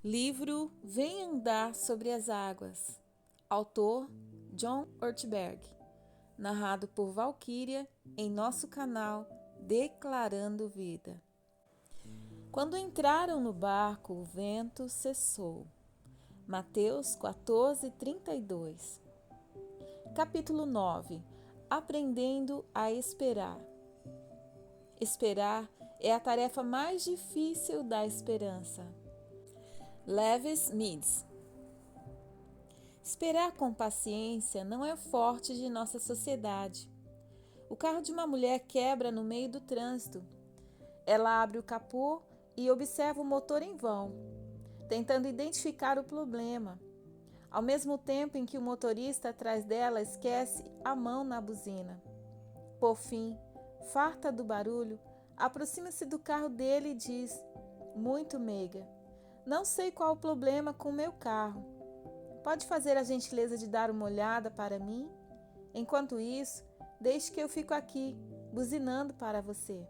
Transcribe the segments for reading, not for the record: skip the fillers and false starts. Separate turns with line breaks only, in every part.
Livro Vem Andar sobre as Águas. Autor John Ortberg. Narrado por Valquíria em nosso canal Declarando Vida. Quando entraram no barco, o vento cessou. Mateus 14:32. Capítulo 9. Aprendendo a esperar. Esperar é a tarefa mais difícil da esperança. Lewis Meads. Esperar com paciência não é forte de nossa sociedade. O carro de uma mulher quebra no meio do trânsito. Ela abre o capô e observa o motor em vão, tentando identificar o problema, ao mesmo tempo em que o motorista atrás dela esquece a mão na buzina. Por fim, farta do barulho, aproxima-se do carro dele e diz, muito meiga: "Não sei qual o problema com o meu carro. Pode fazer a gentileza de dar uma olhada para mim? Enquanto isso, deixe que eu fico aqui, buzinando para você."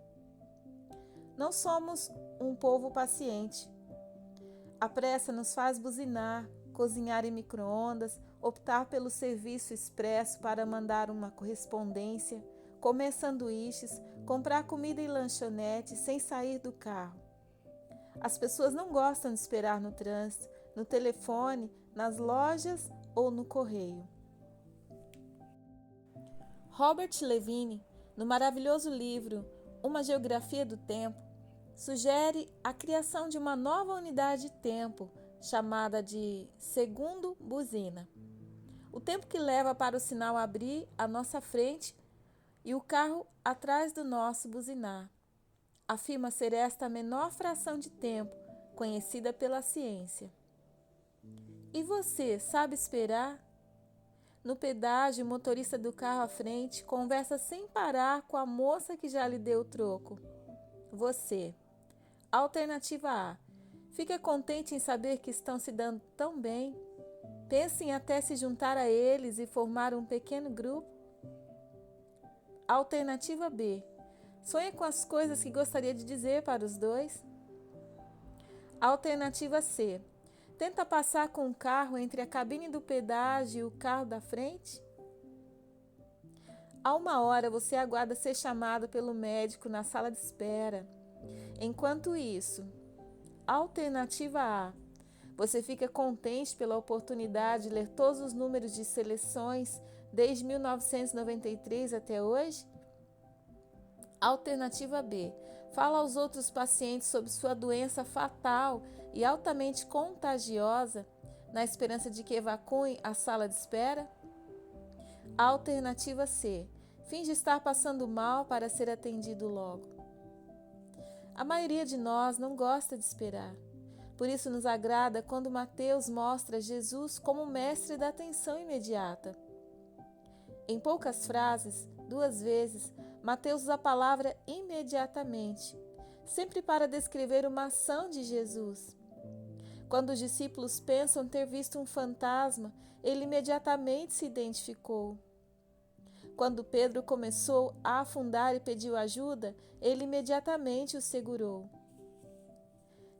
Não somos um povo paciente. A pressa nos faz buzinar, cozinhar em micro-ondas, optar pelo serviço expresso para mandar uma correspondência, comer sanduíches, comprar comida em lanchonete sem sair do carro. As pessoas não gostam de esperar no trânsito, no telefone, nas lojas ou no correio. Robert Levine, no maravilhoso livro Uma Geografia do Tempo, sugere a criação de uma nova unidade de tempo, chamada de segundo buzina. O tempo que leva para o sinal abrir à nossa frente e o carro atrás do nosso buzinar. Afirma ser esta a menor fração de tempo conhecida pela ciência. E você sabe esperar? No pedágio, o motorista do carro à frente conversa sem parar com a moça que já lhe deu o troco. Você. Alternativa A. Fica contente em saber que estão se dando tão bem? Pense em até se juntar a eles e formar um pequeno grupo? Alternativa B. Sonha com as coisas que gostaria de dizer para os dois? Alternativa C. Tenta passar com o carro entre a cabine do pedágio e o carro da frente? Há uma hora você aguarda ser chamado pelo médico na sala de espera. Enquanto isso, alternativa A. Você fica contente pela oportunidade de ler todos os números de seleções desde 1993 até hoje? Alternativa B. Fala aos outros pacientes sobre sua doença fatal e altamente contagiosa, na esperança de que evacuem a sala de espera? Alternativa C. Finge estar passando mal para ser atendido logo. A maioria de nós não gosta de esperar. Por isso nos agrada quando Mateus mostra Jesus como mestre da atenção imediata. Em poucas frases, 2 vezes, Mateus usa a palavra imediatamente, sempre para descrever uma ação de Jesus. Quando os discípulos pensam ter visto um fantasma, ele imediatamente se identificou. Quando Pedro começou a afundar e pediu ajuda, ele imediatamente o segurou.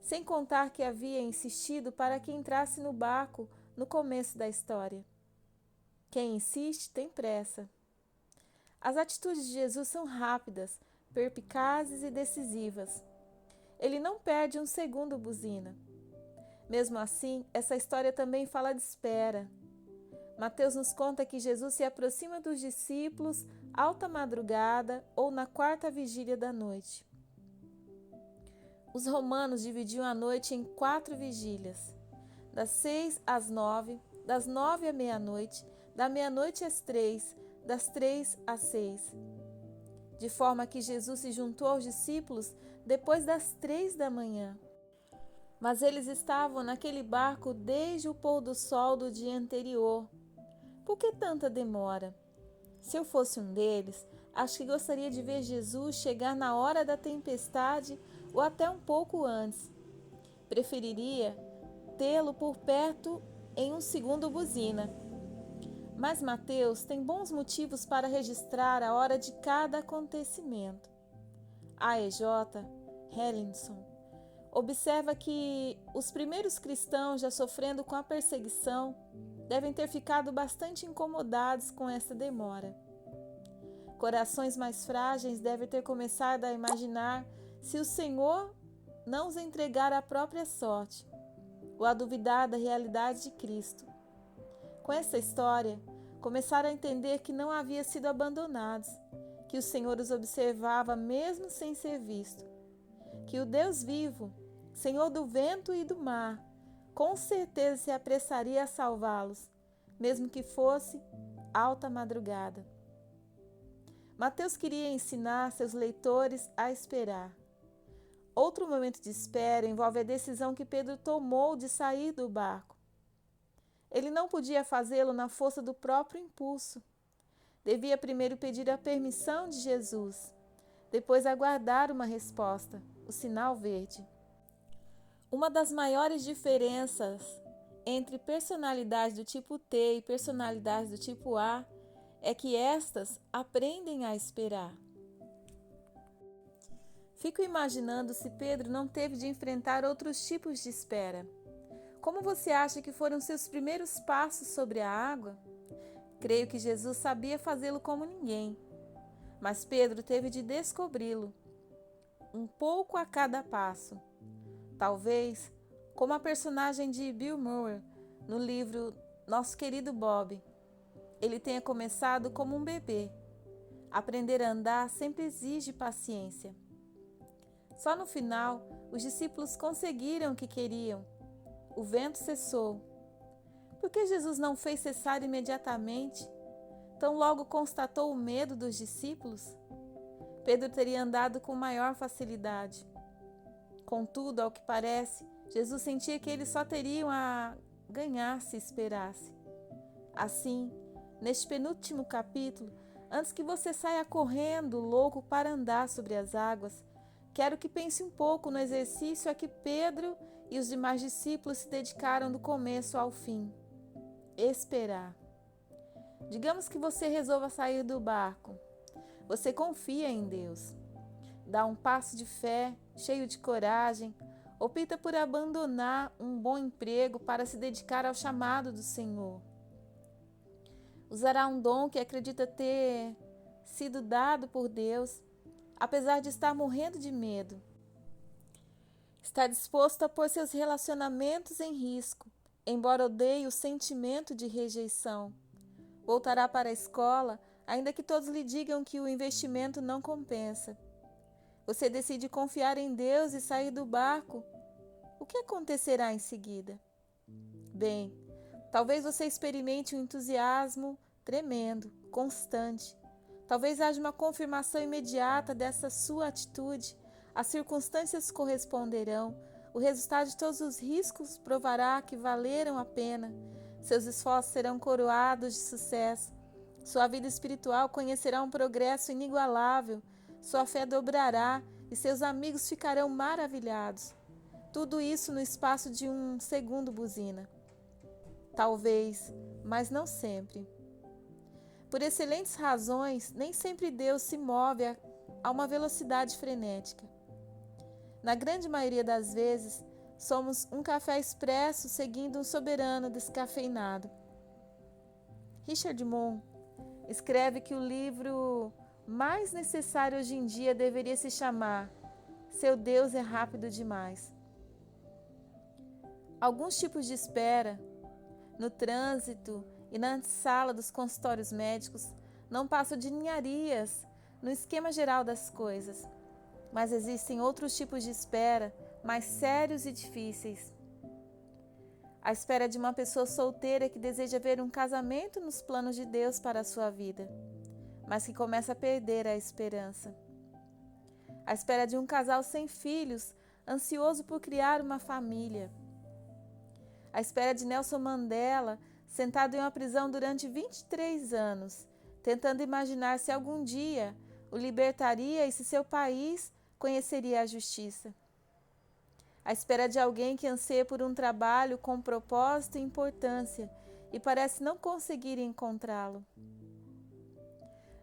Sem contar que havia insistido para que entrasse no barco no começo da história. Quem insiste tem pressa. As atitudes de Jesus são rápidas, perspicazes e decisivas. Ele não perde um segundo buzina. Mesmo assim, essa história também fala de espera. Mateus nos conta que Jesus se aproxima dos discípulos alta madrugada ou na 4ª vigília da noite. Os romanos dividiam a noite em 4 vigílias, das 6 às 9, das 9 à meia-noite, da meia-noite às 3, das 3 às 6. De forma que Jesus se juntou aos discípulos depois das 3 da manhã. Mas eles estavam naquele barco desde o pôr do sol do dia anterior. Por que tanta demora? Se eu fosse um deles, acho que gostaria de ver Jesus chegar na hora da tempestade ou até um pouco antes. Preferiria tê-lo por perto em um segundo buzina. Mas Mateus tem bons motivos para registrar a hora de cada acontecimento. A.E.J. Hellinson. observa que os primeiros cristãos, já sofrendo com a perseguição, devem ter ficado bastante incomodados com essa demora. Corações mais frágeis devem ter começado a imaginar se o Senhor não os entregar à própria sorte, ou a duvidar da realidade de Cristo. Com essa história, começaram a entender que não haviam sido abandonados, que o Senhor os observava mesmo sem ser visto, que o Deus vivo, Senhor do vento e do mar, com certeza se apressaria a salvá-los, mesmo que fosse alta madrugada. Mateus queria ensinar seus leitores a esperar. Outro momento de espera envolve a decisão que Pedro tomou de sair do barco. Ele não podia fazê-lo na força do próprio impulso. Devia primeiro pedir a permissão de Jesus, depois aguardar uma resposta, o sinal verde. Uma das maiores diferenças entre personalidades do tipo T e personalidades do tipo A é que estas aprendem a esperar. Fico imaginando se Pedro não teve de enfrentar outros tipos de espera. Como você acha que foram seus primeiros passos sobre a água? Creio que Jesus sabia fazê-lo como ninguém, mas Pedro teve de descobri-lo, um pouco a cada passo. Talvez, como a personagem de Bill Murray no livro Nosso Querido Bob, ele tenha começado como um bebê. Aprender a andar sempre exige paciência. Só no final, os discípulos conseguiram o que queriam. O vento cessou. Por que Jesus não fez cessar imediatamente? Tão logo constatou o medo dos discípulos? Pedro teria andado com maior facilidade. Contudo, ao que parece, Jesus sentia que eles só teriam a ganhar se esperasse. Assim, neste penúltimo capítulo, antes que você saia correndo louco para andar sobre as águas, quero que pense um pouco no exercício a que Pedro e os demais discípulos se dedicaram do começo ao fim. Esperar. Digamos que você resolva sair do barco. Você confia em Deus. Dá um passo de fé, cheio de coragem, opta por abandonar um bom emprego para se dedicar ao chamado do Senhor. Usará um dom que acredita ter sido dado por Deus, apesar de estar morrendo de medo. Está disposto a pôr seus relacionamentos em risco, embora odeie o sentimento de rejeição. Voltará para a escola, ainda que todos lhe digam que o investimento não compensa. Você decide confiar em Deus e sair do barco. O que acontecerá em seguida? Bem, talvez você experimente um entusiasmo tremendo, constante. Talvez haja uma confirmação imediata dessa sua atitude. As circunstâncias corresponderão. O resultado de todos os riscos provará que valeram a pena. Seus esforços serão coroados de sucesso. Sua vida espiritual conhecerá um progresso inigualável. Sua fé dobrará e seus amigos ficarão maravilhados. Tudo isso no espaço de um segundo buzina. Talvez, mas não sempre. Por excelentes razões, nem sempre Deus se move a uma velocidade frenética. Na grande maioria das vezes, somos um café expresso seguindo um soberano descafeinado. Richard Moon escreve que o livro mais necessário hoje em dia deveria se chamar Seu Deus é rápido demais. Alguns tipos de espera, no trânsito e na antessala dos consultórios médicos, não passam de ninharias no esquema geral das coisas. Mas existem outros tipos de espera mais sérios e difíceis. A espera de uma pessoa solteira que deseja ver um casamento nos planos de Deus para a sua vida, mas que começa a perder a esperança. A espera de um casal sem filhos, ansioso por criar uma família. A espera de Nelson Mandela, sentado em uma prisão durante 23 anos, tentando imaginar se algum dia o libertaria e se seu país conheceria a justiça. A espera de alguém que anseia por um trabalho com propósito e importância e parece não conseguir encontrá-lo.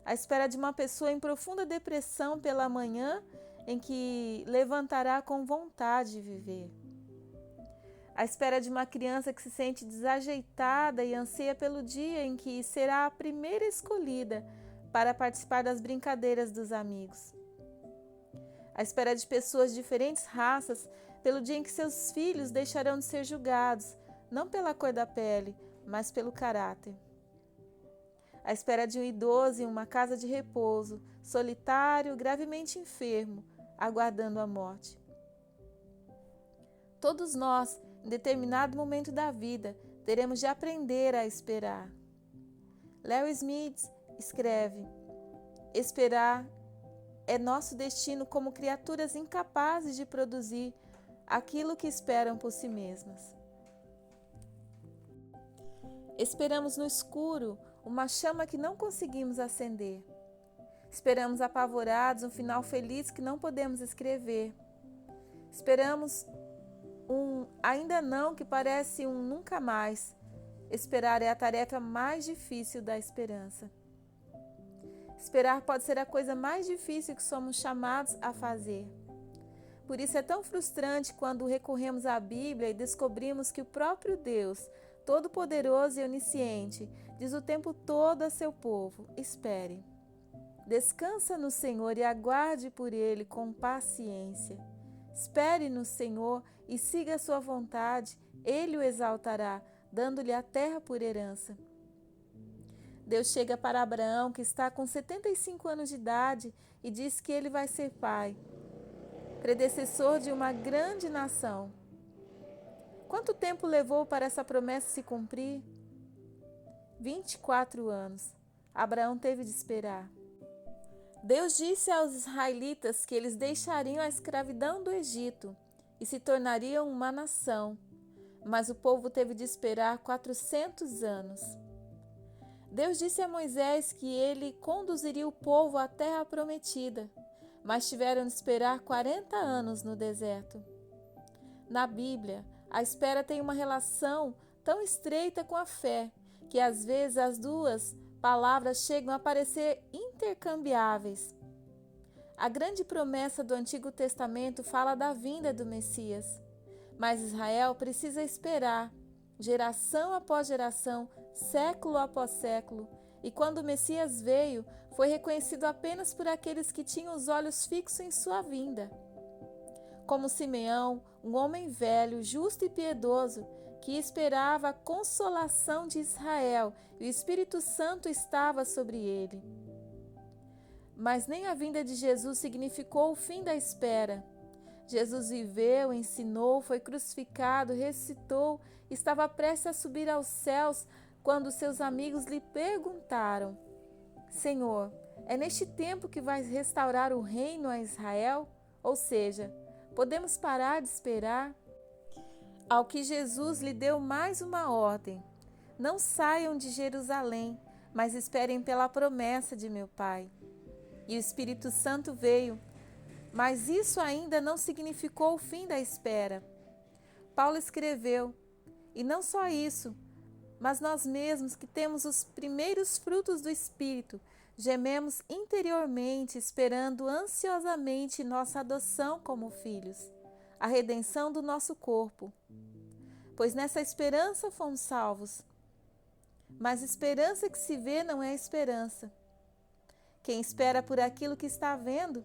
A espera de uma pessoa em profunda depressão pela manhã, em que levantará com vontade de viver. À espera de uma criança que se sente desajeitada e anseia pelo dia em que será a primeira escolhida para participar das brincadeiras dos amigos. À espera de pessoas de diferentes raças pelo dia em que seus filhos deixarão de ser julgados, não pela cor da pele, mas pelo caráter. À espera de um idoso em uma casa de repouso, solitário, gravemente enfermo, aguardando a morte. Todos nós, em determinado momento da vida, teremos de aprender a esperar. Larry Smith escreve: esperar é nosso destino como criaturas incapazes de produzir aquilo que esperam por si mesmas. Esperamos no escuro uma chama que não conseguimos acender. Esperamos apavorados um final feliz que não podemos escrever. Esperamos um ainda não que parece um nunca mais. Esperar é a tarefa mais difícil da esperança. Esperar pode ser a coisa mais difícil que somos chamados a fazer. Por isso é tão frustrante quando recorremos à Bíblia e descobrimos que o próprio Deus, Todo-Poderoso e Onisciente, diz o tempo todo a seu povo: espere. Descansa no Senhor e aguarde por Ele com paciência. Espere no Senhor e siga a sua vontade, Ele o exaltará, dando-lhe a terra por herança. Deus chega para Abraão, que está com 75 anos de idade, e diz que ele vai ser pai, predecessor de uma grande nação. Quanto tempo levou para essa promessa se cumprir? 24 anos. Abraão teve de esperar. Deus disse aos israelitas que eles deixariam a escravidão do Egito e se tornariam uma nação, mas o povo teve de esperar 400 anos. Deus disse a Moisés que ele conduziria o povo à terra prometida, mas tiveram de esperar 40 anos no deserto. Na Bíblia, a espera tem uma relação tão estreita com a fé, que às vezes as duas palavras chegam a parecer intercambiáveis. A grande promessa do Antigo Testamento fala da vinda do Messias, mas Israel precisa esperar, geração após geração, século após século, e quando o Messias veio, foi reconhecido apenas por aqueles que tinham os olhos fixos em sua vinda. Como Simeão, um homem velho, justo e piedoso, que esperava a consolação de Israel, e o Espírito Santo estava sobre ele. Mas nem a vinda de Jesus significou o fim da espera. Jesus viveu, ensinou, foi crucificado, ressuscitou, estava prestes a subir aos céus quando seus amigos lhe perguntaram: Senhor, é neste tempo que vais restaurar o reino a Israel? Ou seja, podemos parar de esperar? Ao que Jesus lhe deu mais uma ordem: não saiam de Jerusalém, mas esperem pela promessa de meu Pai. E o Espírito Santo veio, mas isso ainda não significou o fim da espera. Paulo escreveu: e não só isso, mas nós mesmos que temos os primeiros frutos do Espírito, gememos interiormente, esperando ansiosamente nossa adoção como filhos, a redenção do nosso corpo. Pois nessa esperança fomos salvos. Mas esperança que se vê não é esperança. Quem espera por aquilo que está vendo?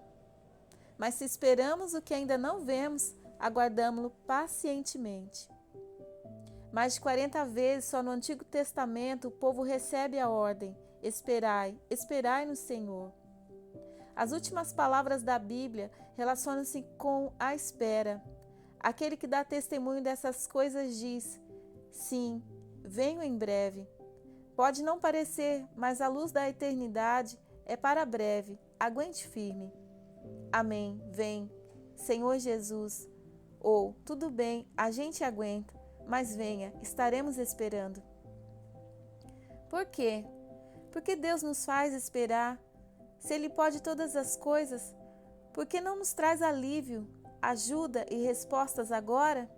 Mas se esperamos o que ainda não vemos, aguardamo-lo pacientemente. Mais de 40 vezes só no Antigo Testamento o povo recebe a ordem: esperai, esperai no Senhor. As últimas palavras da Bíblia relacionam-se com a espera. Aquele que dá testemunho dessas coisas diz: sim, venho em breve. Pode não parecer, mas a luz da eternidade é para breve. Aguente firme. Amém, vem, Senhor Jesus. Ou, tudo bem, a gente aguenta, mas venha, estaremos esperando. Por quê? Porque Deus nos faz esperar. Se Ele pode todas as coisas, por que não nos traz alívio, ajuda e respostas agora?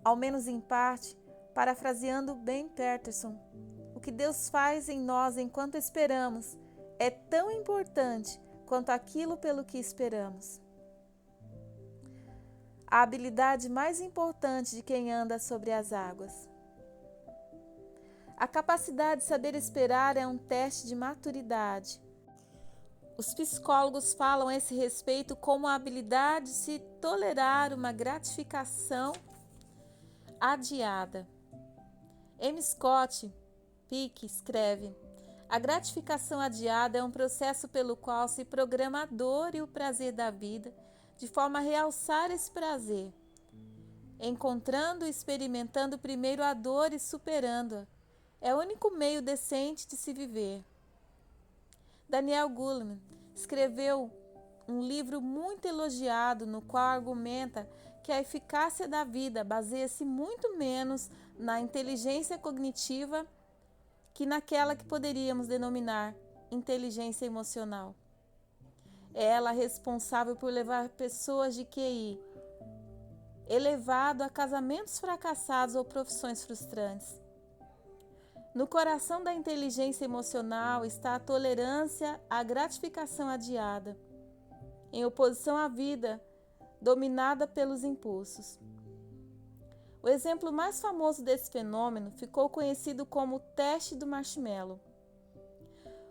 Ao menos em parte, parafraseando Ben Patterson, o que Deus faz em nós enquanto esperamos é tão importante quanto àquilo pelo que esperamos. A habilidade mais importante de quem anda sobre as águas. A capacidade de saber esperar é um teste de maturidade. Os psicólogos falam a esse respeito como a habilidade de se tolerar uma gratificação adiada. M. Scott Peck escreve: a gratificação adiada é um processo pelo qual se programa a dor e o prazer da vida, de forma a realçar esse prazer, encontrando e experimentando primeiro a dor e superando-a. É o único meio decente de se viver. Daniel Goleman escreveu um livro muito elogiado no qual argumenta que a eficácia da vida baseia-se muito menos na inteligência cognitiva que naquela que poderíamos denominar inteligência emocional. É ela responsável por levar pessoas de QI elevado a casamentos fracassados ou profissões frustrantes. No coração da inteligência emocional está a tolerância à gratificação adiada, em oposição à vida dominada pelos impulsos. O exemplo mais famoso desse fenômeno ficou conhecido como o teste do marshmallow.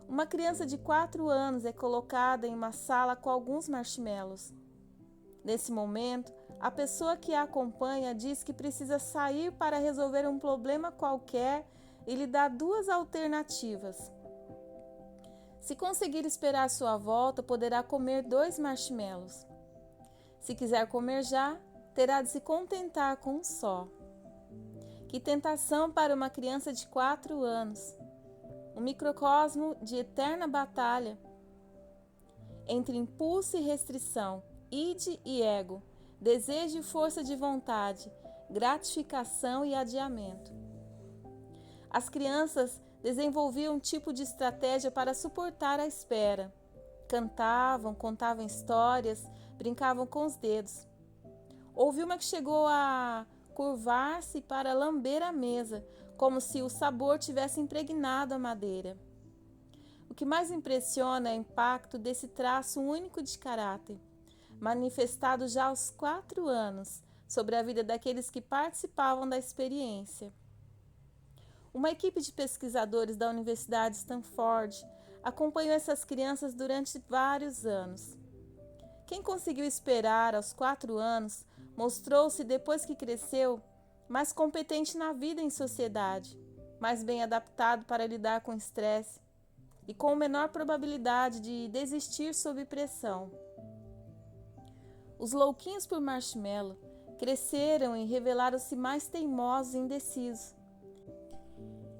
Uma criança de 4 anos é colocada em uma sala com alguns marshmallows. Nesse momento, a pessoa que a acompanha diz que precisa sair para resolver um problema qualquer e lhe dá 2 alternativas. Se conseguir esperar sua volta, poderá comer 2 marshmallows. Se quiser comer já, terá de se contentar com um só. Que tentação para uma criança de 4 anos! Um microcosmo de eterna batalha entre impulso e restrição, id e ego, desejo e força de vontade, gratificação e adiamento. As crianças desenvolviam um tipo de estratégia para suportar a espera. Cantavam, contavam histórias, brincavam com os dedos. Houve uma que chegou a curvar-se para lamber a mesa, como se o sabor tivesse impregnado a madeira. O que mais impressiona é o impacto desse traço único de caráter, manifestado já aos 4 anos, sobre a vida daqueles que participavam da experiência. Uma equipe de pesquisadores da Universidade de Stanford acompanhou essas crianças durante vários anos. Quem conseguiu esperar aos 4 anos mostrou-se, depois que cresceu, mais competente na vida em sociedade, mais bem adaptado para lidar com estresse e com menor probabilidade de desistir sob pressão. Os louquinhos por marshmallow cresceram e revelaram-se mais teimosos e indecisos.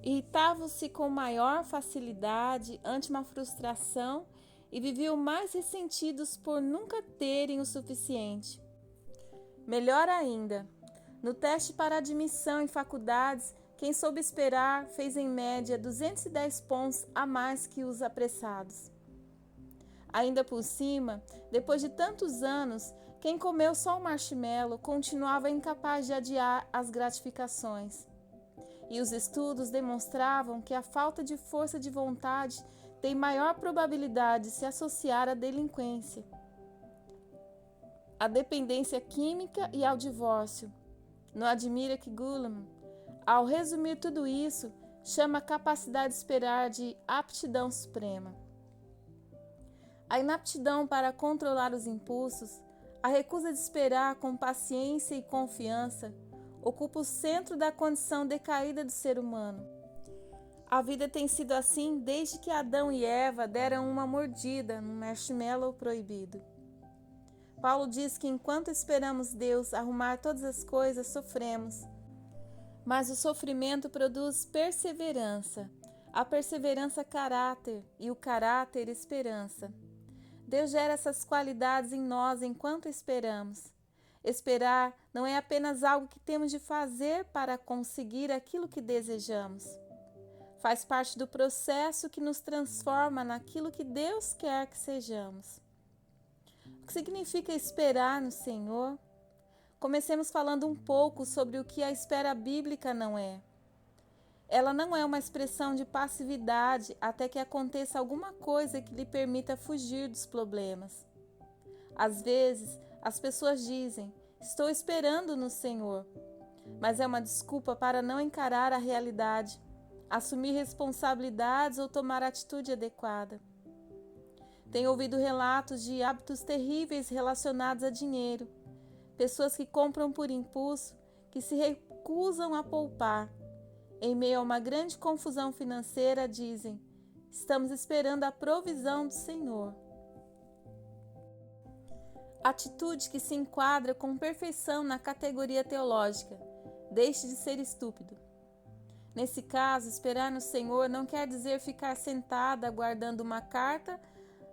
Irritavam-se com maior facilidade ante uma frustração e viviam mais ressentidos por nunca terem o suficiente. Melhor ainda, no teste para admissão em faculdades, quem soube esperar fez em média 210 pontos a mais que os apressados. Ainda por cima, depois de tantos anos, quem comeu só o marshmallow continuava incapaz de adiar as gratificações. E os estudos demonstravam que a falta de força de vontade tem maior probabilidade de se associar à delinquência, à dependência química e ao divórcio. Não admira que Goleman, ao resumir tudo isso, chama a capacidade de esperar de aptidão suprema. A inaptidão para controlar os impulsos, a recusa de esperar com paciência e confiança, ocupa o centro da condição decaída do ser humano. A vida tem sido assim desde que Adão e Eva deram uma mordida no marshmallow proibido. Paulo diz que enquanto esperamos Deus arrumar todas as coisas, sofremos. Mas o sofrimento produz perseverança, a perseverança caráter e o caráter esperança. Deus gera essas qualidades em nós enquanto esperamos. Esperar não é apenas algo que temos de fazer para conseguir aquilo que desejamos. Faz parte do processo que nos transforma naquilo que Deus quer que sejamos. O que significa esperar no Senhor? Comecemos falando um pouco sobre o que a espera bíblica não é. Ela não é uma expressão de passividade até que aconteça alguma coisa que lhe permita fugir dos problemas. Às vezes, as pessoas dizem: "Estou esperando no Senhor", mas é uma desculpa para não encarar a realidade, assumir responsabilidades ou tomar atitude adequada. Tenho ouvido relatos de hábitos terríveis relacionados a dinheiro, pessoas que compram por impulso, que se recusam a poupar. Em meio a uma grande confusão financeira, dizem: "Estamos esperando a provisão do Senhor". Atitude que se enquadra com perfeição na categoria teológica: deixe de ser estúpido. Nesse caso, esperar no Senhor não quer dizer ficar sentada aguardando uma carta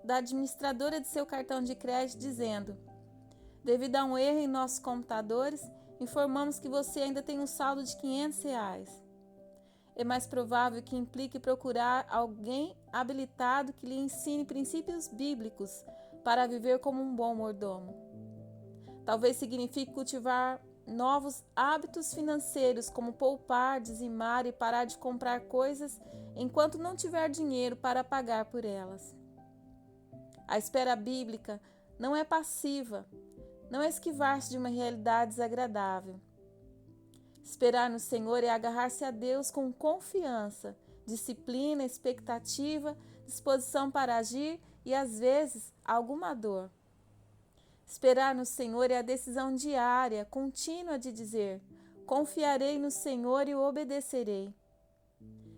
da administradora de seu cartão de crédito dizendo: "Devido a um erro em nossos computadores, informamos que você ainda tem um saldo de R$ 500. É mais provável que implique procurar alguém habilitado que lhe ensine princípios bíblicos para viver como um bom mordomo. Talvez signifique cultivar novos hábitos financeiros, como poupar, dizimar e parar de comprar coisas enquanto não tiver dinheiro para pagar por elas. A espera bíblica não é passiva, não é esquivar-se de uma realidade desagradável. Esperar no Senhor é agarrar-se a Deus com confiança, disciplina, expectativa, disposição para agir e, às vezes, alguma dor. Esperar no Senhor é a decisão diária, contínua de dizer: "Confiarei no Senhor e o obedecerei".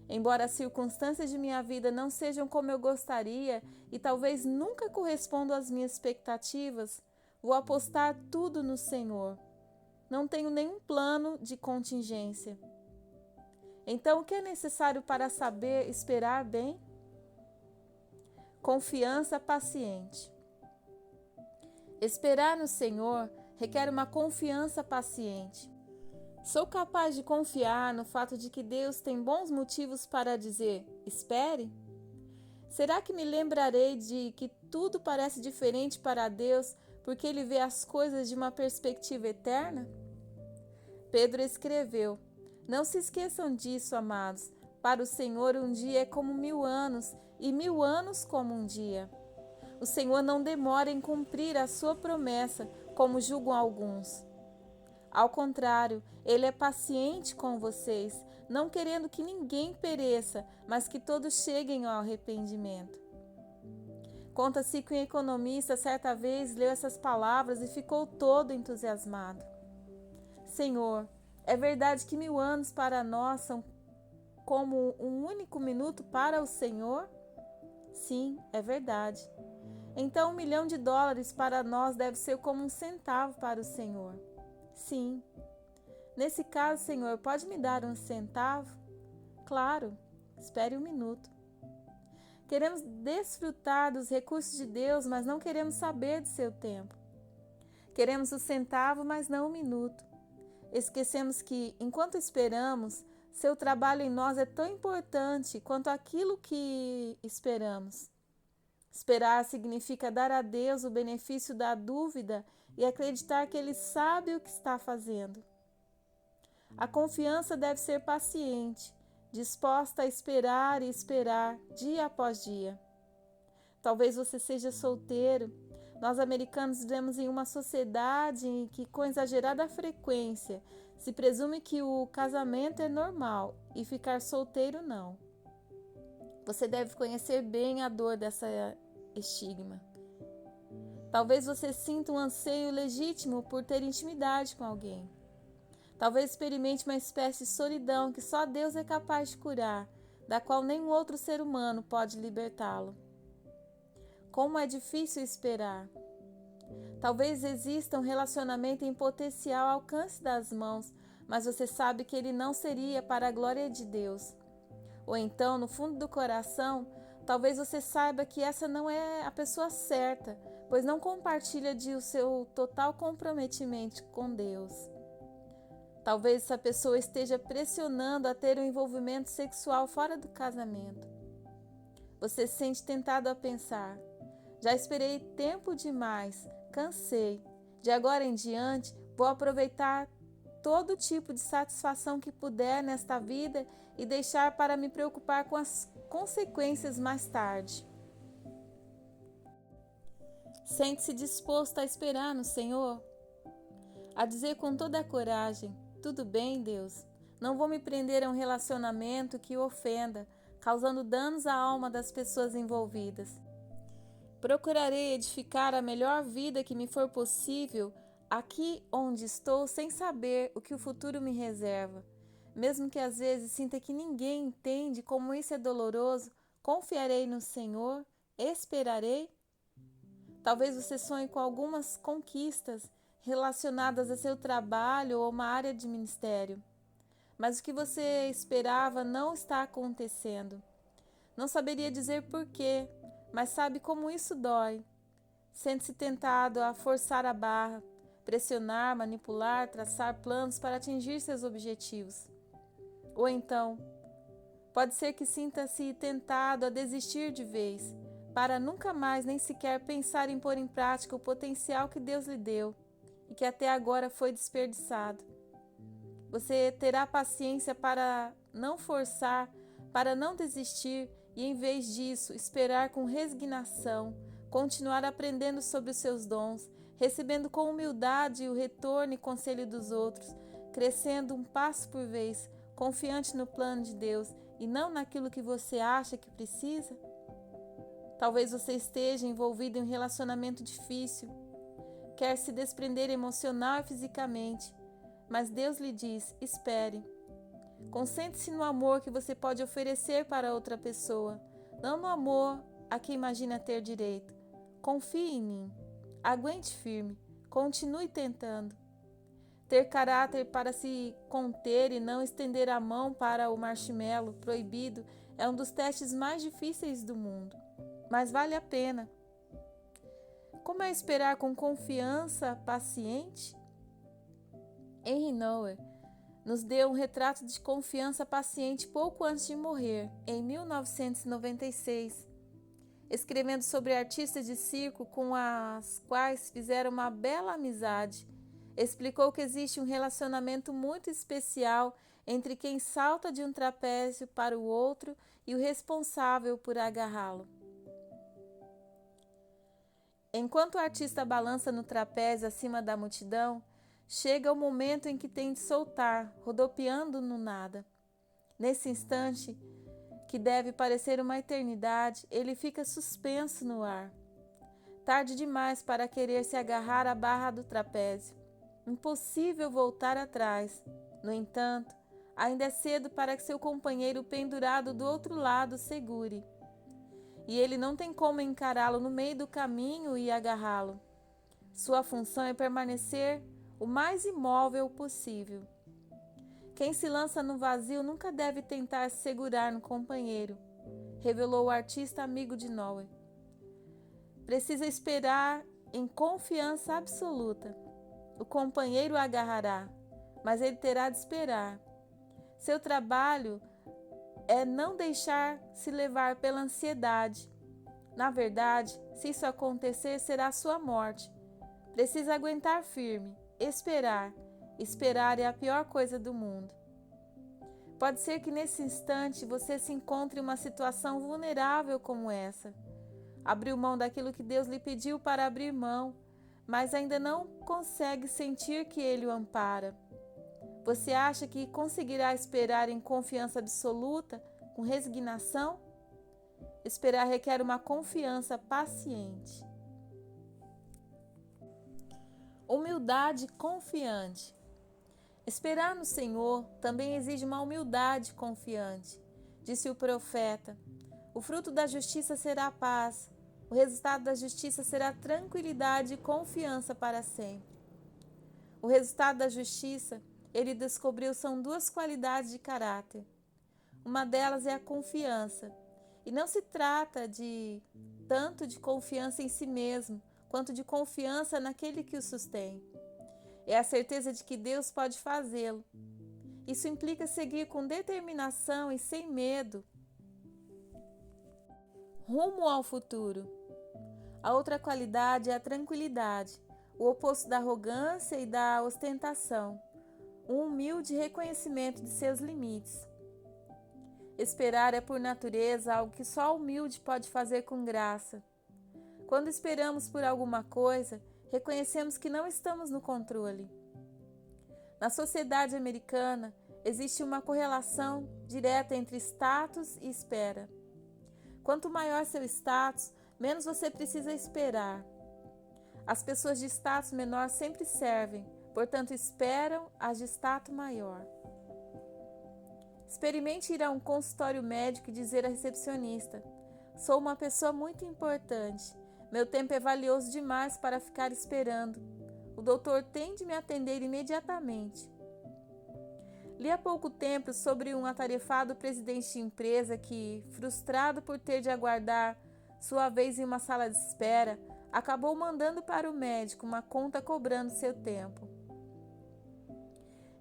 Embora as circunstâncias de minha vida não sejam como eu gostaria e talvez nunca correspondam às minhas expectativas, vou apostar tudo no Senhor. Não tenho nenhum plano de contingência. Então, o que é necessário para saber esperar bem? Confiança paciente. Esperar no Senhor requer uma confiança paciente. Sou capaz de confiar no fato de que Deus tem bons motivos para dizer: "Espere"? Será que me lembrarei de que tudo parece diferente para Deus porque Ele vê as coisas de uma perspectiva eterna? Pedro escreveu: "Não se esqueçam disso, amados. Para o Senhor um dia é como 1000 anos e 1000 anos como um dia". O Senhor não demora em cumprir a sua promessa, como julgam alguns. Ao contrário, Ele é paciente com vocês, não querendo que ninguém pereça, mas que todos cheguem ao arrependimento. Conta-se que um economista certa vez leu essas palavras e ficou todo entusiasmado. "Senhor, é verdade que 1000 anos para nós são como um único minuto para o Senhor?" "Sim, é verdade." "Então $1.000.000 para nós deve ser como um centavo para o Senhor." "Sim." "Nesse caso, Senhor, pode me dar um centavo?" "Claro, espere um minuto." Queremos desfrutar dos recursos de Deus, mas não queremos saber do seu tempo. Queremos o centavo, mas não o minuto. Esquecemos que, enquanto esperamos, seu trabalho em nós é tão importante quanto aquilo que esperamos. Esperar significa dar a Deus o benefício da dúvida e acreditar que Ele sabe o que está fazendo. A confiança deve ser paciente, disposta a esperar e esperar dia após dia. Talvez você seja solteiro. Nós americanos vivemos em uma sociedade em que, com exagerada frequência, se presume que o casamento é normal e ficar solteiro não. Você deve conhecer bem a dor dessa estigma. Talvez você sinta um anseio legítimo por ter intimidade com alguém. Talvez experimente uma espécie de solidão que só Deus é capaz de curar, da qual nenhum outro ser humano pode libertá-lo. Como é difícil esperar. Talvez exista um relacionamento em potencial alcance das mãos, mas você sabe que ele não seria para a glória de Deus. Ou então, no fundo do coração, talvez você saiba que essa não é a pessoa certa, pois não compartilha o seu total comprometimento com Deus. Talvez essa pessoa esteja pressionando a ter um envolvimento sexual fora do casamento. Você se sente tentado a pensar: já esperei tempo demais, cansei. De agora em diante, vou aproveitar todo tipo de satisfação que puder nesta vida e deixar para me preocupar com as consequências mais tarde. Sente-se disposto a esperar no Senhor? A dizer com toda a coragem: tudo bem, Deus, não vou me prender a um relacionamento que o ofenda, causando danos à alma das pessoas envolvidas. Procurarei edificar a melhor vida que me for possível aqui onde estou, sem saber o que o futuro me reserva. Mesmo que às vezes sinta que ninguém entende como isso é doloroso, confiarei no Senhor, esperarei. Talvez você sonhe com algumas conquistas relacionadas a seu trabalho ou uma área de ministério, mas o que você esperava não está acontecendo. Não saberia dizer porquê, mas sabe como isso dói. Sente-se tentado a forçar a barra, pressionar, manipular, traçar planos para atingir seus objetivos. Ou então, pode ser que sinta-se tentado a desistir de vez, para nunca mais nem sequer pensar em pôr em prática o potencial que Deus lhe deu e que até agora foi desperdiçado. Você terá paciência para não forçar, para não desistir e, em vez disso, esperar com resignação, continuar aprendendo sobre os seus dons, recebendo com humildade o retorno e conselho dos outros, crescendo um passo por vez, confiante no plano de Deus e não naquilo que você acha que precisa? Talvez você esteja envolvido em um relacionamento difícil, quer se desprender emocional e fisicamente, mas Deus lhe diz: espere. Concentre-se no amor que você pode oferecer para outra pessoa, não no amor a que imagina ter direito. Confie em mim, aguente firme, continue tentando. Ter caráter para se conter e não estender a mão para o marshmallow proibido é um dos testes mais difíceis do mundo, mas vale a pena. Como é esperar com confiança paciente? Henry Nouwen nos deu um retrato de confiança paciente pouco antes de morrer, em 1996, escrevendo sobre artistas de circo com as quais fizeram uma bela amizade. Explicou que existe um relacionamento muito especial entre quem salta de um trapézio para o outro e o responsável por agarrá-lo. Enquanto o artista balança no trapézio acima da multidão, chega o momento em que tem de soltar, rodopiando no nada. Nesse instante, que deve parecer uma eternidade, ele fica suspenso no ar. Tarde demais para querer se agarrar à barra do trapézio. Impossível voltar atrás. No entanto, ainda é cedo para que seu companheiro pendurado do outro lado segure. E ele não tem como encará-lo no meio do caminho e agarrá-lo. Sua função é permanecer o mais imóvel possível. Quem se lança no vazio nunca deve tentar se segurar no companheiro, revelou o artista amigo de Nouwen. Precisa esperar em confiança absoluta. O companheiro o agarrará, mas ele terá de esperar. Seu trabalho é não deixar se levar pela ansiedade. Na verdade, se isso acontecer, será sua morte. Precisa aguentar firme, esperar. Esperar é a pior coisa do mundo. Pode ser que nesse instante você se encontre em uma situação vulnerável como essa. Abriu mão daquilo que Deus lhe pediu para abrir mão, mas ainda não consegue sentir que Ele o ampara. Você acha que conseguirá esperar em confiança absoluta, com resignação? Esperar requer uma confiança paciente. Humildade confiante. Esperar no Senhor também exige uma humildade confiante. Disse o profeta: o fruto da justiça será paz, o resultado da justiça será tranquilidade e confiança para sempre. O resultado da justiça, ele descobriu, são duas qualidades de caráter. Uma delas é a confiança. E não se trata tanto de confiança em si mesmo, quanto de confiança naquele que o sustém. É a certeza de que Deus pode fazê-lo. Isso implica seguir com determinação e sem medo, rumo ao futuro. A outra qualidade é a tranquilidade, o oposto da arrogância e da ostentação. um humilde reconhecimento de seus limites. Esperar é, por natureza, algo que só o humilde pode fazer com graça. Quando esperamos por alguma coisa, reconhecemos que não estamos no controle. Na sociedade americana, existe uma correlação direta entre status e espera. Quanto maior seu status, menos você precisa esperar. As pessoas de status menor sempre servem, portanto esperam as de status maior. Experimente ir a um consultório médico e dizer à recepcionista: sou uma pessoa muito importante. Meu tempo é valioso demais para ficar esperando. O doutor tem de me atender imediatamente. Li há pouco tempo sobre um atarefado presidente de empresa que, frustrado por ter de aguardar sua vez em uma sala de espera, acabou mandando para o médico uma conta cobrando seu tempo.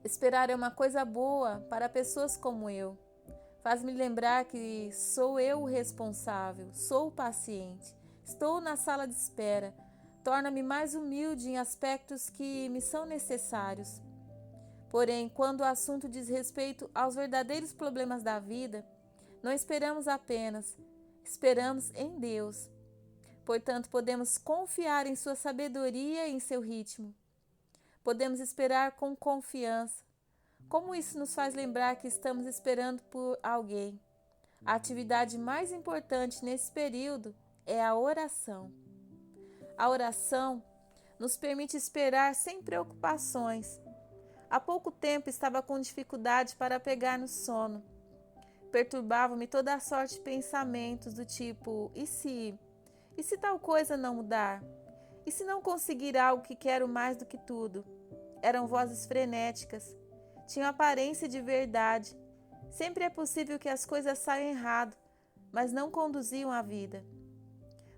Esperar é uma coisa boa para pessoas como eu. Faz-me lembrar que sou eu o responsável, sou o paciente, estou na sala de espera. Torna-me mais humilde em aspectos que me são necessários. Porém, quando o assunto diz respeito aos verdadeiros problemas da vida, não esperamos apenas, esperamos em Deus. Portanto, podemos confiar em sua sabedoria e em seu ritmo. Podemos esperar com confiança. Como isso nos faz lembrar que estamos esperando por alguém? A atividade mais importante nesse período é a oração. A oração nos permite esperar sem preocupações. Há pouco tempo estava com dificuldade para pegar no sono. Perturbava-me toda a sorte de pensamentos do tipo: e se tal coisa não mudar? E se não conseguir algo que quero mais do que tudo? Eram vozes frenéticas. Tinham aparência de verdade. Sempre é possível que as coisas saiam errado, mas não conduziam à vida.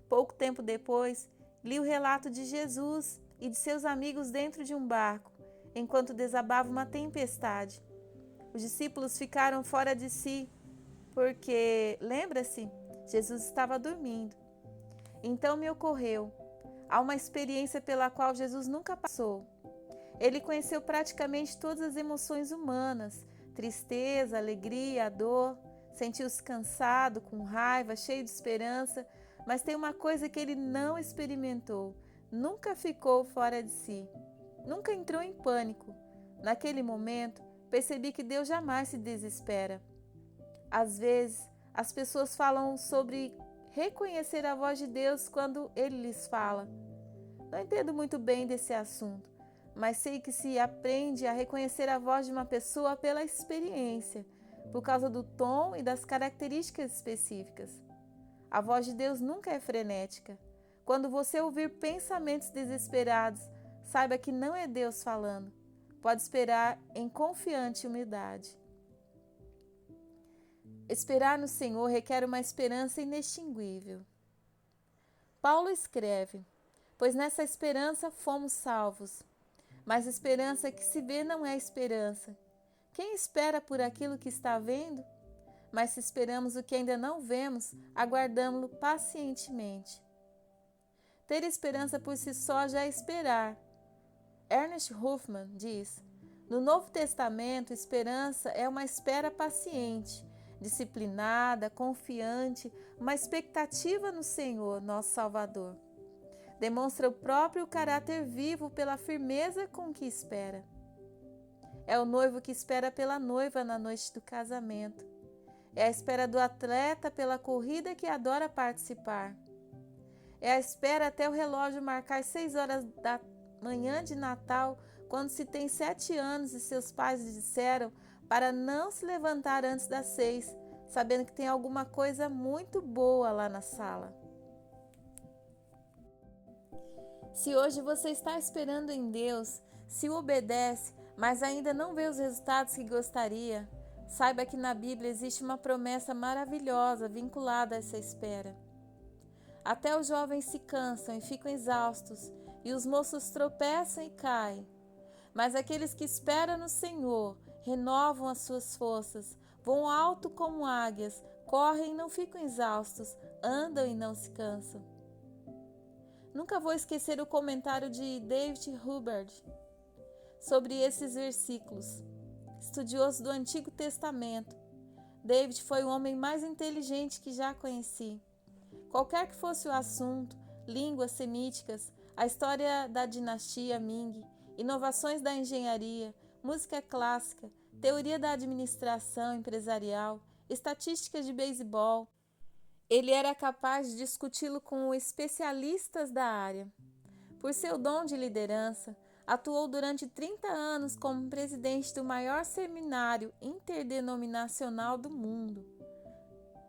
Pouco tempo depois, li o relato de Jesus e de seus amigos dentro de um barco, enquanto desabava uma tempestade. Os discípulos ficaram fora de si, porque, lembra-se, Jesus estava dormindo. Então me ocorreu, há uma experiência pela qual Jesus nunca passou. Ele conheceu praticamente todas as emoções humanas, tristeza, alegria, dor, sentiu-se cansado, com raiva, cheio de esperança, mas tem uma coisa que ele não experimentou, nunca ficou fora de si, nunca entrou em pânico. Naquele momento, percebi que Deus jamais se desespera. Às vezes, as pessoas falam sobre reconhecer a voz de Deus quando Ele lhes fala. Não entendo muito bem desse assunto, mas sei que se aprende a reconhecer a voz de uma pessoa pela experiência, por causa do tom e das características específicas. A voz de Deus nunca é frenética. Quando você ouvir pensamentos desesperados, saiba que não é Deus falando. Pode esperar em confiante humildade. Esperar no Senhor requer uma esperança inextinguível. Paulo escreve: pois nessa esperança fomos salvos. Mas esperança que se vê não é esperança. Quem espera por aquilo que está vendo? Mas se esperamos o que ainda não vemos, aguardamo-lo pacientemente. Ter esperança por si só já é esperar. Ernest Hoffmann diz: no Novo Testamento, esperança é uma espera paciente, disciplinada, confiante, uma expectativa no Senhor, nosso Salvador. Demonstra o próprio caráter vivo pela firmeza com que espera. É o noivo que espera pela noiva na noite do casamento. É a espera do atleta pela corrida que adora participar. É a espera até o relógio marcar 6 horas da manhã de Natal, quando se tem 7 anos e seus pais lhe disseram para não se levantar antes das 6, sabendo que tem alguma coisa muito boa lá na sala. Se hoje você está esperando em Deus, se o obedece, mas ainda não vê os resultados que gostaria, saiba que na Bíblia existe uma promessa maravilhosa vinculada a essa espera. Até os jovens se cansam e ficam exaustos, e os moços tropeçam e caem. Mas aqueles que esperam no Senhor renovam as suas forças, voam alto como águias, correm e não ficam exaustos, andam e não se cansam. Nunca vou esquecer o comentário de David Hubbard sobre esses versículos. Estudioso do Antigo Testamento, David foi o homem mais inteligente que já conheci. Qualquer que fosse o assunto, línguas semíticas, a história da dinastia Ming, inovações da engenharia, música clássica, teoria da administração empresarial, estatísticas de beisebol, ele era capaz de discuti-lo com especialistas da área. Por seu dom de liderança, atuou durante 30 anos como presidente do maior seminário interdenominacional do mundo.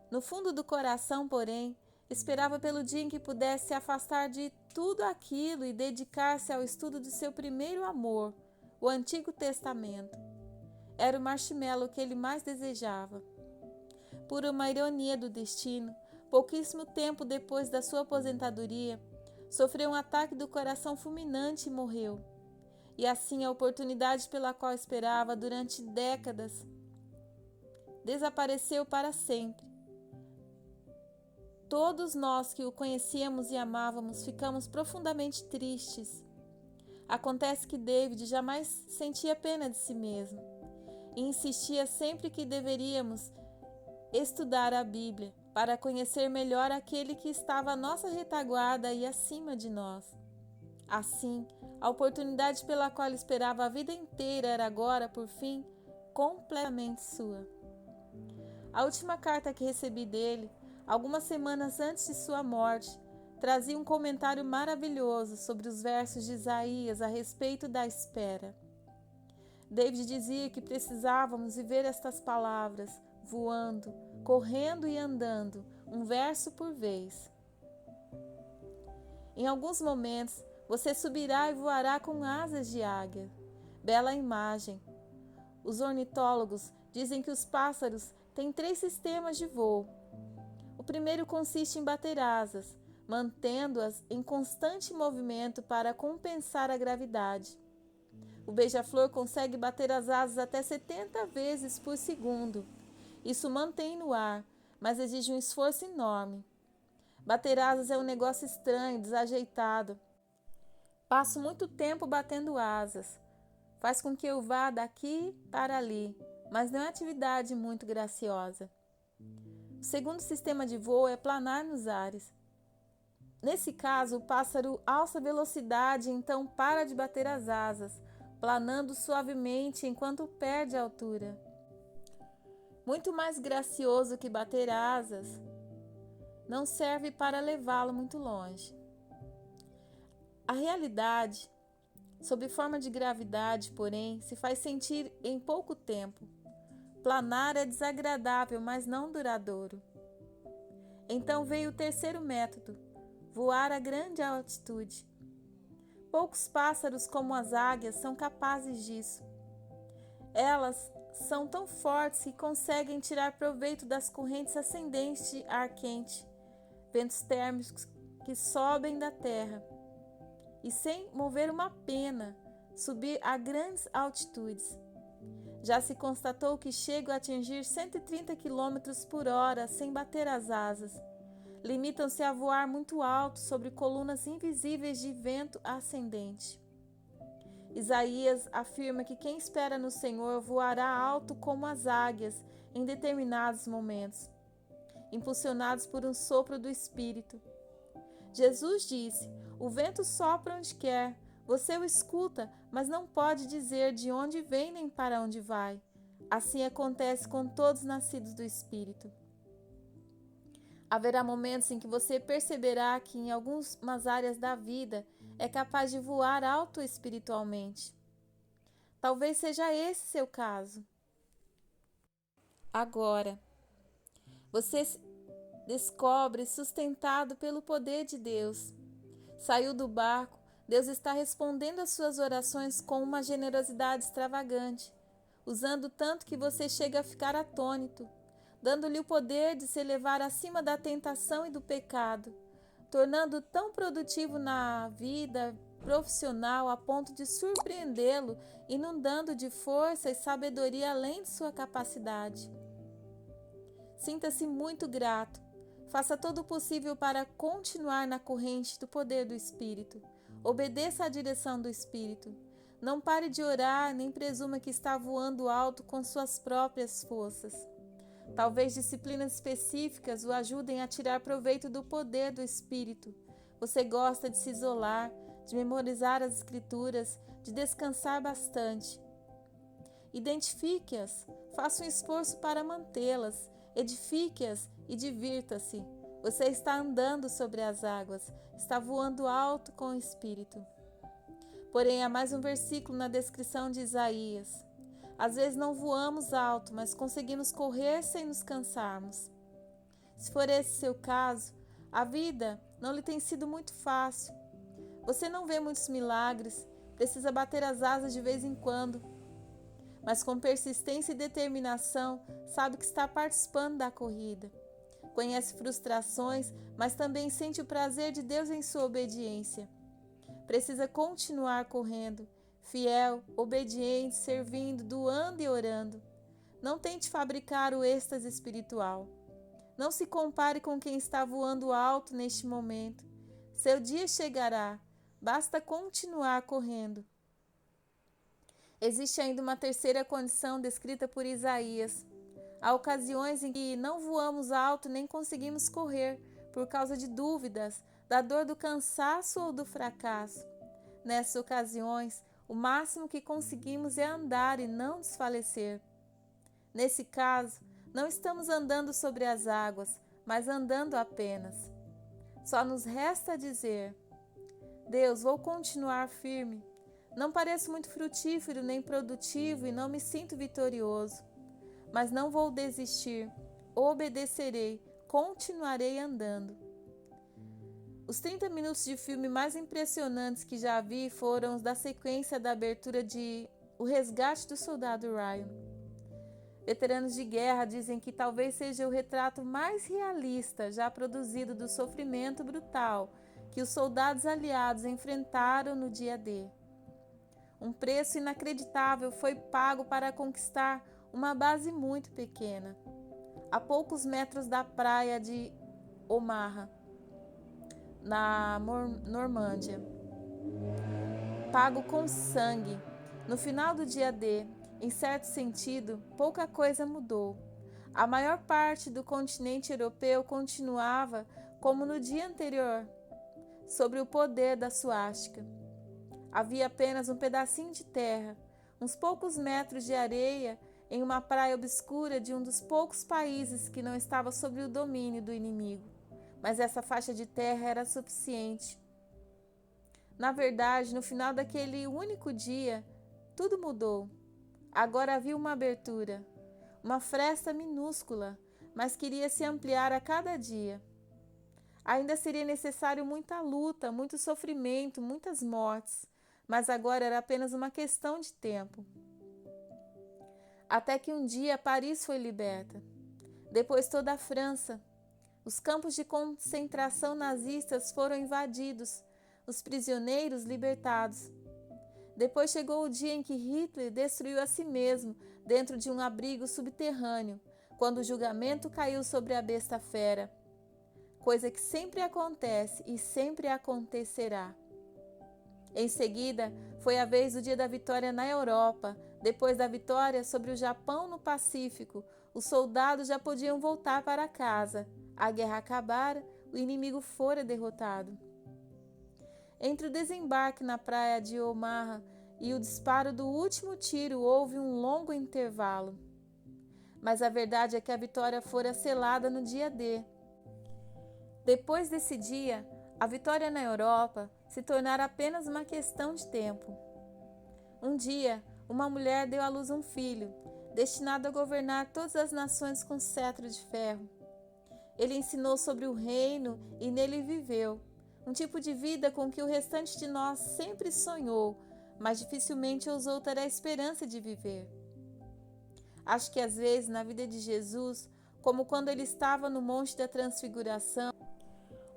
No fundo do coração, porém, esperava pelo dia em que pudesse se afastar de tudo aquilo e dedicar-se ao estudo de seu primeiro amor, o Antigo Testamento. Era o marshmallow que ele mais desejava. Por uma ironia do destino, pouquíssimo tempo depois da sua aposentadoria, sofreu um ataque do coração fulminante e morreu. E assim a oportunidade pela qual esperava durante décadas desapareceu para sempre. Todos nós que o conhecíamos e amávamos ficamos profundamente tristes. Acontece que David jamais sentia pena de si mesmo e insistia sempre que deveríamos estudar a Bíblia para conhecer melhor aquele que estava à nossa retaguarda e acima de nós. Assim, a oportunidade pela qual ele esperava a vida inteira era agora, por fim, completamente sua. A última carta que recebi dele, algumas semanas antes de sua morte, trazia um comentário maravilhoso sobre os versos de Isaías a respeito da espera. David dizia que precisávamos viver estas palavras, voando, correndo e andando, um verso por vez. Em alguns momentos, você subirá e voará com asas de águia. Bela imagem. Os ornitólogos dizem que os pássaros têm 3 sistemas de voo. O primeiro consiste em bater asas, mantendo-as em constante movimento para compensar a gravidade. O beija-flor consegue bater as asas até 70 vezes por segundo. Isso mantém no ar, mas exige um esforço enorme. Bater asas é um negócio estranho, desajeitado. Passo muito tempo batendo asas. Faz com que eu vá daqui para ali, mas não é atividade muito graciosa. O segundo sistema de voo é planar nos ares. Nesse caso, o pássaro alça a velocidade e então para de bater as asas, planando suavemente enquanto perde a altura. Muito mais gracioso que bater asas, não serve para levá-lo muito longe. A realidade, sob forma de gravidade, porém, se faz sentir em pouco tempo. Planar é desagradável, mas não duradouro. Então veio o terceiro método, voar a grande altitude. Poucos pássaros como as águias são capazes disso. Elas são tão fortes que conseguem tirar proveito das correntes ascendentes de ar quente, ventos térmicos que sobem da terra, e sem mover uma pena, subir a grandes altitudes. Já se constatou que chegam a atingir 130 km por hora sem bater as asas. Limitam-se a voar muito alto sobre colunas invisíveis de vento ascendente. Isaías afirma que quem espera no Senhor voará alto como as águias em determinados momentos, impulsionados por um sopro do Espírito. Jesus disse: o vento sopra onde quer, você o escuta, mas não pode dizer de onde vem nem para onde vai. Assim acontece com todos nascidos do Espírito. Haverá momentos em que você perceberá que em algumas áreas da vida é capaz de voar alto espiritualmente. Talvez seja esse seu caso. Agora, você se descobre sustentado pelo poder de Deus. Saiu do barco, Deus está respondendo às suas orações com uma generosidade extravagante, usando tanto que você chega a ficar atônito, dando-lhe o poder de se elevar acima da tentação e do pecado, tornando-o tão produtivo na vida profissional a ponto de surpreendê-lo, inundando de força e sabedoria além de sua capacidade. Sinta-se muito grato. Faça todo o possível para continuar na corrente do poder do Espírito. Obedeça à direção do Espírito. Não pare de orar, nem presuma que está voando alto com suas próprias forças. Talvez disciplinas específicas o ajudem a tirar proveito do poder do Espírito. Você gosta de se isolar, de memorizar as Escrituras, de descansar bastante. Identifique-as, faça um esforço para mantê-las, edifique-as e divirta-se. Você está andando sobre as águas, está voando alto com o Espírito. Porém, há mais um versículo na descrição de Isaías. Às vezes não voamos alto, mas conseguimos correr sem nos cansarmos. Se for esse seu caso, a vida não lhe tem sido muito fácil. Você não vê muitos milagres, precisa bater as asas de vez em quando. Mas com persistência e determinação, sabe que está participando da corrida. Conhece frustrações, mas também sente o prazer de Deus em sua obediência. Precisa continuar correndo, fiel, obediente, servindo, doando e orando. Não tente fabricar o êxtase espiritual. Não se compare com quem está voando alto neste momento. Seu dia chegará, basta continuar correndo. Existe ainda uma terceira condição descrita por Isaías. Há ocasiões em que não voamos alto nem conseguimos correr por causa de dúvidas, da dor do cansaço ou do fracasso. Nessas ocasiões, o máximo que conseguimos é andar e não desfalecer. Nesse caso, não estamos andando sobre as águas, mas andando apenas. Só nos resta dizer: Deus, vou continuar firme. Não pareço muito frutífero nem produtivo e não me sinto vitorioso. Mas não vou desistir, obedecerei, continuarei andando. Os 30 minutos de filme mais impressionantes que já vi foram os da sequência da abertura de O Resgate do Soldado Ryan. Veteranos de guerra dizem que talvez seja o retrato mais realista já produzido do sofrimento brutal que os soldados aliados enfrentaram no dia D. Um preço inacreditável foi pago para conquistar uma base muito pequena, a poucos metros da praia de Omaha, na Normândia. Pago com sangue. No final do dia D, em certo sentido, pouca coisa mudou. A maior parte do continente europeu continuava como no dia anterior, sob o poder da suástica. Havia apenas um pedacinho de terra, uns poucos metros de areia em uma praia obscura de um dos poucos países que não estava sob o domínio do inimigo. Mas essa faixa de terra era suficiente. Na verdade, no final daquele único dia, tudo mudou. Agora havia uma abertura, uma fresta minúscula, mas queria se ampliar a cada dia. Ainda seria necessário muita luta, muito sofrimento, muitas mortes, mas agora era apenas uma questão de tempo. Até que um dia Paris foi liberta. Depois toda a França. Os campos de concentração nazistas foram invadidos, os prisioneiros libertados. Depois chegou o dia em que Hitler destruiu a si mesmo dentro de um abrigo subterrâneo, quando o julgamento caiu sobre a besta fera. Coisa que sempre acontece e sempre acontecerá. Em seguida, foi a vez do dia da vitória na Europa. Depois da vitória sobre o Japão no Pacífico, os soldados já podiam voltar para casa. A guerra acabara, o inimigo fora derrotado. Entre o desembarque na praia de Omaha e o disparo do último tiro houve um longo intervalo. Mas a verdade é que a vitória fora selada no dia D. Depois desse dia, a vitória na Europa se tornara apenas uma questão de tempo. Um dia, uma mulher deu à luz um filho, destinado a governar todas as nações com cetro de ferro. Ele ensinou sobre o reino e nele viveu, um tipo de vida com que o restante de nós sempre sonhou, mas dificilmente ousou ter a esperança de viver. Acho que às vezes na vida de Jesus, como quando ele estava no Monte da Transfiguração,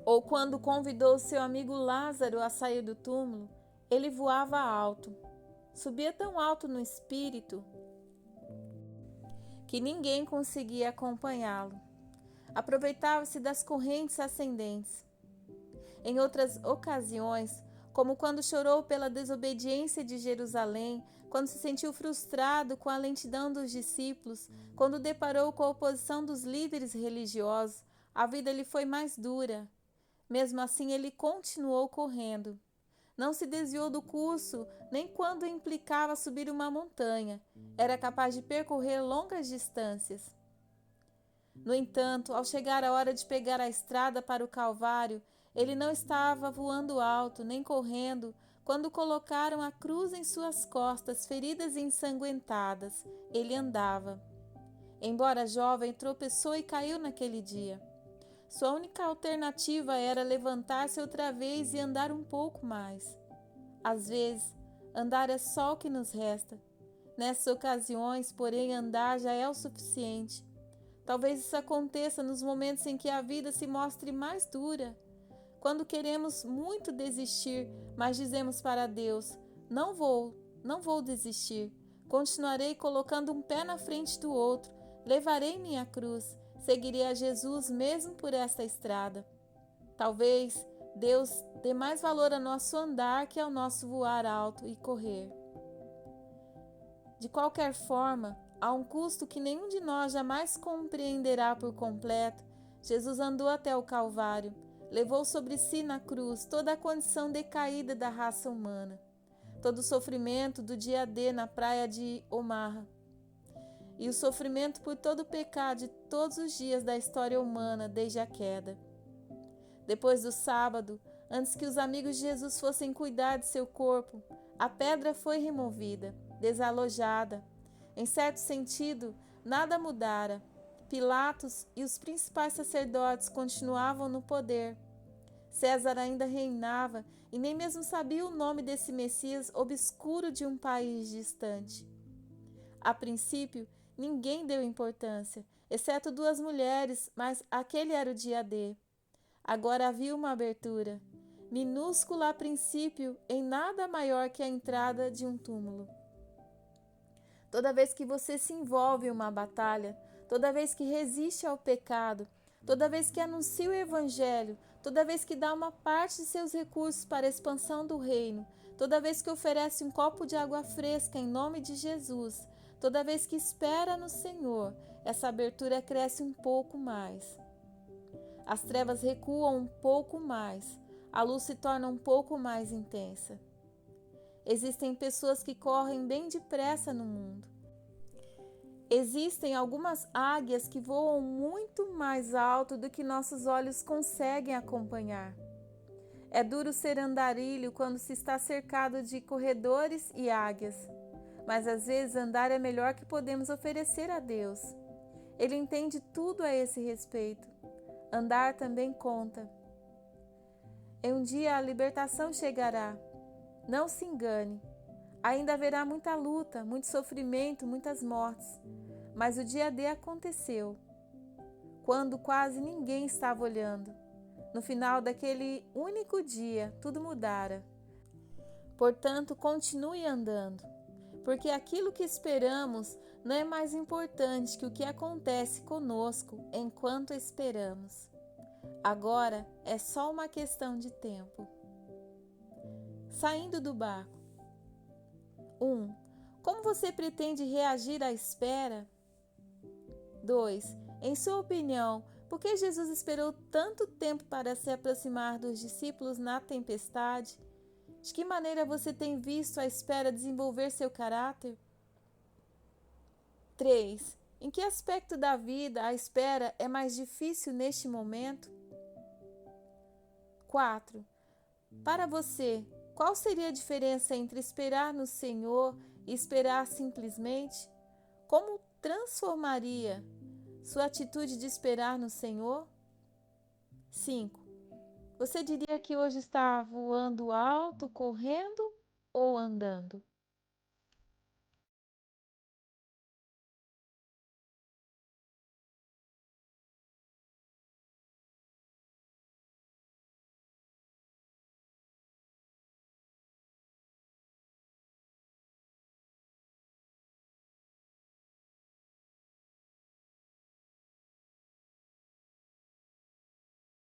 ou quando convidou seu amigo Lázaro a sair do túmulo, ele voava alto. Subia tão alto no espírito que ninguém conseguia acompanhá-lo. Aproveitava-se das correntes ascendentes. Em outras ocasiões, como quando chorou pela desobediência de Jerusalém, quando se sentiu frustrado com a lentidão dos discípulos, quando deparou com a oposição dos líderes religiosos, a vida lhe foi mais dura. Mesmo assim, ele continuou correndo. Não se desviou do curso nem quando implicava subir uma montanha. Era capaz de percorrer longas distâncias. No entanto, ao chegar a hora de pegar a estrada para o Calvário, ele não estava voando alto, nem correndo, quando colocaram a cruz em suas costas, feridas e ensanguentadas. Ele andava. Embora jovem, tropeçou e caiu naquele dia. Sua única alternativa era levantar-se outra vez e andar um pouco mais. Às vezes, andar é só o que nos resta. Nessas ocasiões, porém, andar já é o suficiente. Talvez isso aconteça nos momentos em que a vida se mostre mais dura. Quando queremos muito desistir, mas dizemos para Deus: não vou desistir. Continuarei colocando um pé na frente do outro. Levarei minha cruz. Seguirei a Jesus mesmo por esta estrada. Talvez Deus dê mais valor ao nosso andar que ao nosso voar alto e correr. De qualquer forma, a um custo que nenhum de nós jamais compreenderá por completo, Jesus andou até o Calvário, levou sobre si na cruz toda a condição decaída da raça humana, todo o sofrimento do dia D na praia de Omaha, e o sofrimento por todo o pecado de todos os dias da história humana desde a queda. Depois do sábado, antes que os amigos de Jesus fossem cuidar de seu corpo, a pedra foi removida, desalojada. Em certo sentido, nada mudara. Pilatos e os principais sacerdotes continuavam no poder. César ainda reinava e nem mesmo sabia o nome desse Messias obscuro de um país distante. A princípio, ninguém deu importância, exceto 2 mulheres, mas aquele era o dia D. Agora havia uma abertura, minúscula a princípio, em nada maior que a entrada de um túmulo. Toda vez que você se envolve em uma batalha, toda vez que resiste ao pecado, toda vez que anuncia o Evangelho, toda vez que dá uma parte de seus recursos para a expansão do reino, toda vez que oferece um copo de água fresca em nome de Jesus, toda vez que espera no Senhor, essa abertura cresce um pouco mais. As trevas recuam um pouco mais, a luz se torna um pouco mais intensa. Existem pessoas que correm bem depressa no mundo. Existem algumas águias que voam muito mais alto do que nossos olhos conseguem acompanhar. É duro ser andarilho quando se está cercado de corredores e águias, mas às vezes andar é melhor que podemos oferecer a Deus. Ele entende tudo a esse respeito. Andar também conta. Em um dia a libertação chegará. Não se engane. Ainda haverá muita luta, muito sofrimento, muitas mortes. Mas o dia D aconteceu, quando quase ninguém estava olhando. No final daquele único dia, tudo mudara. Portanto, continue andando, porque aquilo que esperamos não é mais importante que o que acontece conosco enquanto esperamos. Agora é só uma questão de tempo. Saindo do barco. 1. Como você pretende reagir à espera? 2. Em sua opinião, por que Jesus esperou tanto tempo para se aproximar dos discípulos na tempestade? De que maneira você tem visto a espera desenvolver seu caráter? 3. Em que aspecto da vida a espera é mais difícil neste momento? 4. Para você, qual seria a diferença entre esperar no Senhor e esperar simplesmente? Como transformaria sua atitude de esperar no Senhor? 5. Você diria que hoje está voando alto, correndo ou andando?